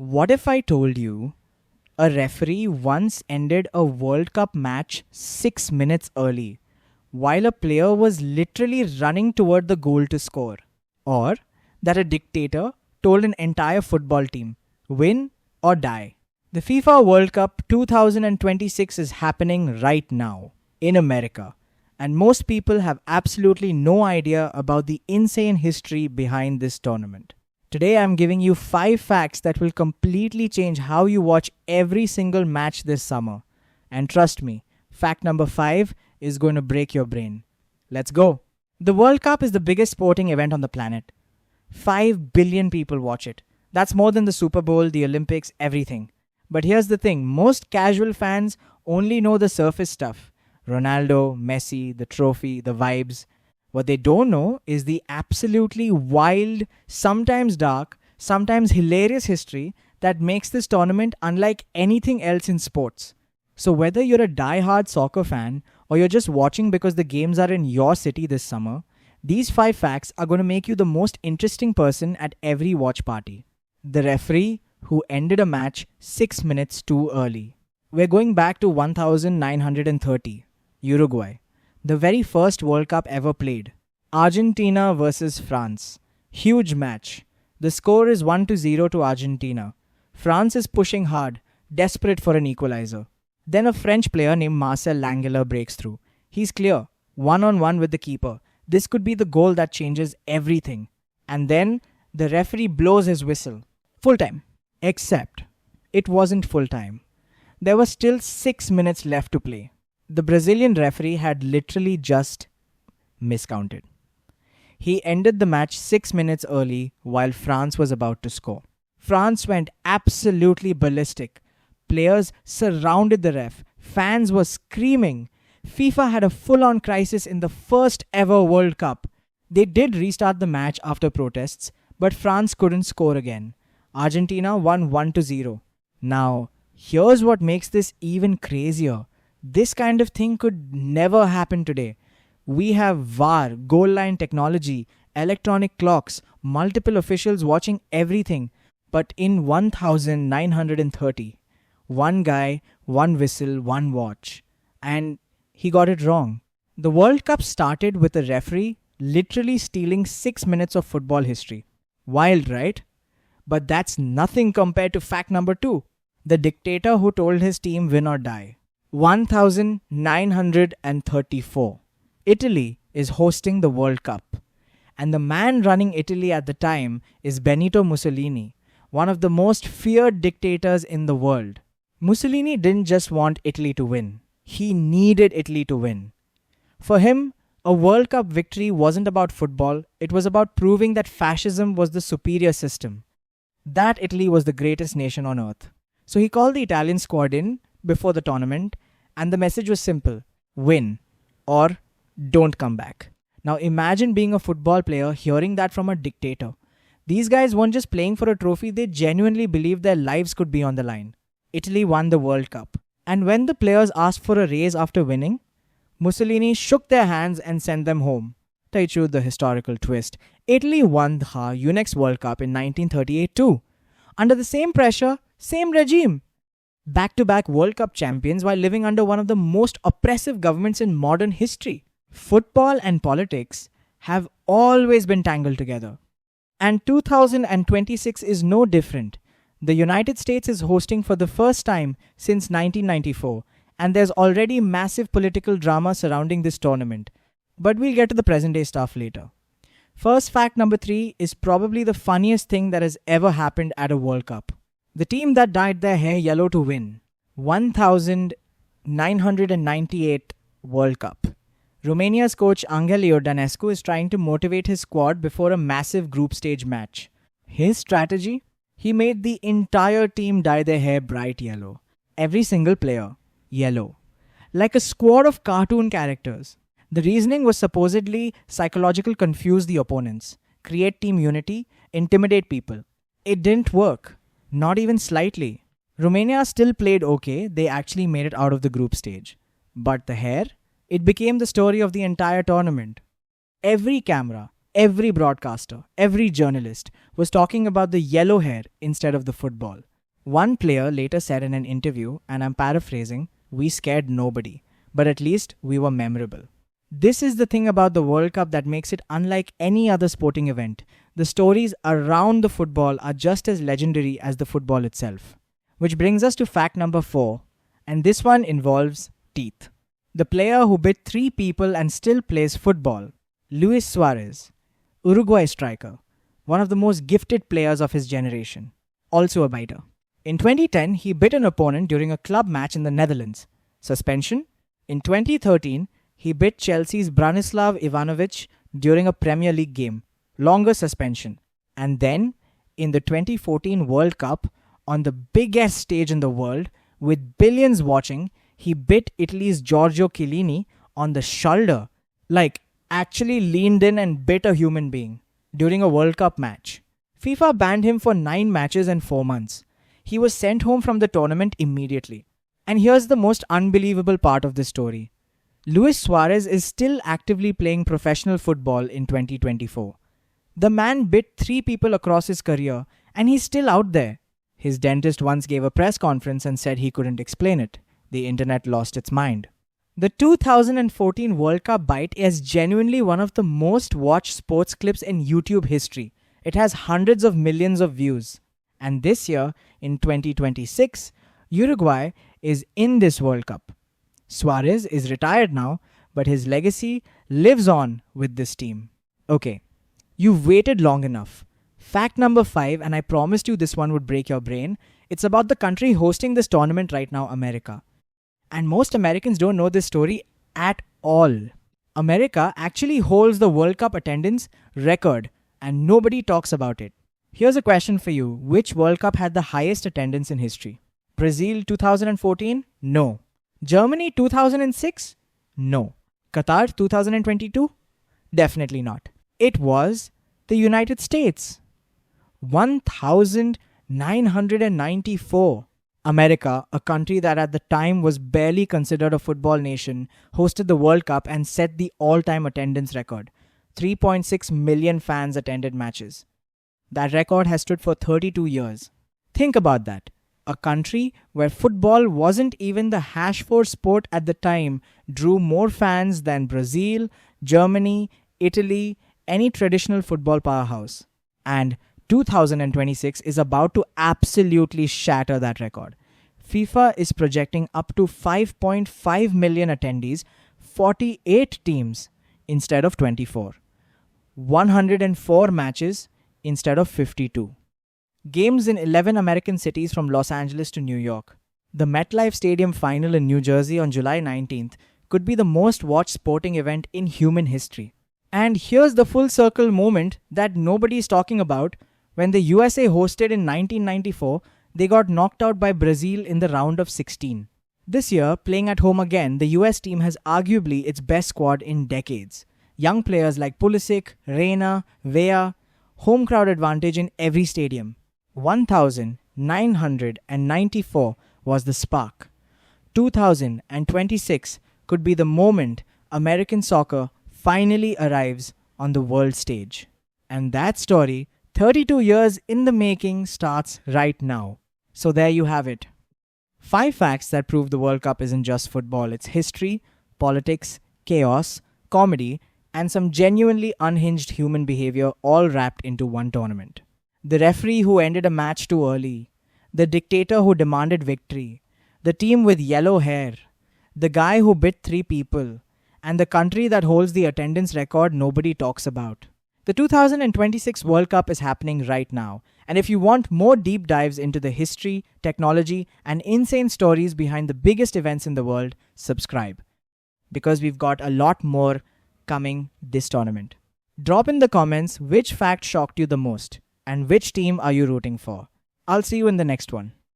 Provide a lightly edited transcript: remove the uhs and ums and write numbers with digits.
What if I told you a referee once ended a World Cup match 6 minutes early while a player was literally running toward the goal to score? Or that a dictator told an entire football team, win or die? The FIFA World Cup 2026 is happening right now in America, and most people have absolutely no idea about the insane history behind this tournament. Today I'm giving you 5 facts that will completely change how you watch every single match this summer. And trust me, fact number 5 is going to break your brain. Let's go. The World Cup is the biggest sporting event on the planet. 5 billion people watch it. That's more than the Super Bowl, the Olympics, everything. But here's the thing, most casual fans only know the surface stuff. Ronaldo, Messi, the trophy, the vibes. What they don't know is the absolutely wild, sometimes dark, sometimes hilarious history that makes this tournament unlike anything else in sports. So whether you're a die-hard soccer fan or you're just watching because the games are in your city this summer, these 5 facts are going to make you the most interesting person at every watch party. The referee who ended a match 6 minutes too early. We're going back to 1930, Uruguay. The very first World Cup ever played. Argentina versus France. Huge match. The score is 1-0 to Argentina. France is pushing hard, desperate for an equalizer. Then a French player named Marcel Langiller breaks through. He's clear, one-on-one with the keeper. This could be the goal that changes everything. And then the referee blows his whistle. Full time. Except, it wasn't full time. There were still 6 minutes left to play. The Brazilian referee had literally just miscounted. He ended the match 6 minutes early while France was about to score. France went absolutely ballistic. Players surrounded the ref. Fans were screaming. FIFA had a full-on crisis in the first ever World Cup. They did restart the match after protests, but France couldn't score again. Argentina won 1-0. Now, here's what makes this even crazier. This kind of thing could never happen today. We have VAR, goal line technology, electronic clocks, multiple officials watching everything. But in 1930, one guy, one whistle, one watch. And he got it wrong. The World Cup started with a referee literally stealing 6 minutes of football history. Wild, right? But that's nothing compared to fact number 2. The dictator who told his team win or die. 1934. Italy is hosting the World Cup. And the man running Italy at the time is Benito Mussolini, one of the most feared dictators in the world. Mussolini didn't just want Italy to win. He needed Italy to win. For him, a World Cup victory wasn't about football, it was about proving that fascism was the superior system. That Italy was the greatest nation on earth. So he called the Italian squad in before the tournament, and the message was simple: win or don't come back. Now imagine being a football player hearing that from a dictator. These guys weren't just playing for a trophy, they genuinely believed their lives could be on the line. Italy won the World Cup. And when the players asked for a raise after winning, Mussolini shook their hands and sent them home. Tell you the historical twist. Italy won the UNEX World Cup in 1938 too. Under the same pressure, same regime. Back-to-back World Cup champions while living under one of the most oppressive governments in modern history. Football and politics have always been tangled together. And 2026 is no different. The United States is hosting for the first time since 1994, and there's already massive political drama surrounding this tournament. But we'll get to the present day stuff later. First fact number 3 is probably the funniest thing that has ever happened at a World Cup. The team that dyed their hair yellow to win. 1998 World Cup. Romania's coach Angel Iordanescu is trying to motivate his squad before a massive group stage match. His strategy? He made the entire team dye their hair bright yellow. Every single player, yellow. Like a squad of cartoon characters. The reasoning was supposedly psychological: confuse the opponents, create team unity, intimidate people. It didn't work. Not even slightly. Romania still played okay, they actually made it out of the group stage. But the hair? It became the story of the entire tournament. Every camera, every broadcaster, every journalist was talking about the yellow hair instead of the football. One player later said in an interview, and I'm paraphrasing, "We scared nobody, but at least we were memorable." This is the thing about the World Cup that makes it unlike any other sporting event. The stories around the football are just as legendary as the football itself. Which brings us to fact number 4, and this one involves teeth. The player who bit 3 people and still plays football, Luis Suarez, Uruguay striker, one of the most gifted players of his generation, also a biter. In 2010, he bit an opponent during a club match in the Netherlands. Suspension. In 2013, he bit Chelsea's Branislav Ivanovic during a Premier League game. Longer suspension. And then, in the 2014 World Cup, on the biggest stage in the world, with billions watching, he bit Italy's Giorgio Chiellini on the shoulder. Like, actually leaned in and bit a human being during a World Cup match. FIFA banned him for 9 matches and 4 months. He was sent home from the tournament immediately. And here's the most unbelievable part of this story. Luis Suarez is still actively playing professional football in 2024. The man bit 3 people across his career, and he's still out there. His dentist once gave a press conference and said he couldn't explain it. The internet lost its mind. The 2014 World Cup bite is genuinely one of the most watched sports clips in YouTube history. It has hundreds of millions of views. And this year, in 2026, Uruguay is in this World Cup. Suarez is retired now, but his legacy lives on with this team. Okay, you've waited long enough. Fact number 5, and I promised you this one would break your brain. It's about the country hosting this tournament right now, America. And most Americans don't know this story at all. America actually holds the World Cup attendance record, and nobody talks about it. Here's a question for you. Which World Cup had the highest attendance in history? Brazil 2014? No. Germany 2006? No. Qatar 2022? Definitely not. It was the United States. 1,994. America, a country that at the time was barely considered a football nation, hosted the World Cup and set the all-time attendance record. 3.6 million fans attended matches. That record has stood for 32 years. Think about that. A country where football wasn't even the #4 sport at the time drew more fans than Brazil, Germany, Italy, any traditional football powerhouse. And 2026 is about to absolutely shatter that record. FIFA is projecting up to 5.5 million attendees, 48 teams instead of 24, 104 matches instead of 52. Games in 11 American cities from Los Angeles to New York. The MetLife Stadium final in New Jersey on July 19th could be the most watched sporting event in human history. And here's the full circle moment that nobody's talking about. When the USA hosted in 1994, they got knocked out by Brazil in the round of 16. This year, playing at home again, the US team has arguably its best squad in decades. Young players like Pulisic, Reina, Vea, home crowd advantage in every stadium. 1,994 was the spark. 2026 could be the moment American soccer finally arrives on the world stage. And that story, 32 years in the making, starts right now. So there you have it. 5 facts that prove the World Cup isn't just football. It's history, politics, chaos, comedy, and some genuinely unhinged human behavior all wrapped into one tournament. The referee who ended a match too early. The dictator who demanded victory. The team with yellow hair. The guy who bit 3 people. And the country that holds the attendance record nobody talks about. The 2026 World Cup is happening right now. And if you want more deep dives into the history, technology, and insane stories behind the biggest events in the world, subscribe. Because we've got a lot more coming this tournament. Drop in the comments which fact shocked you the most and which team are you rooting for. I'll see you in the next one.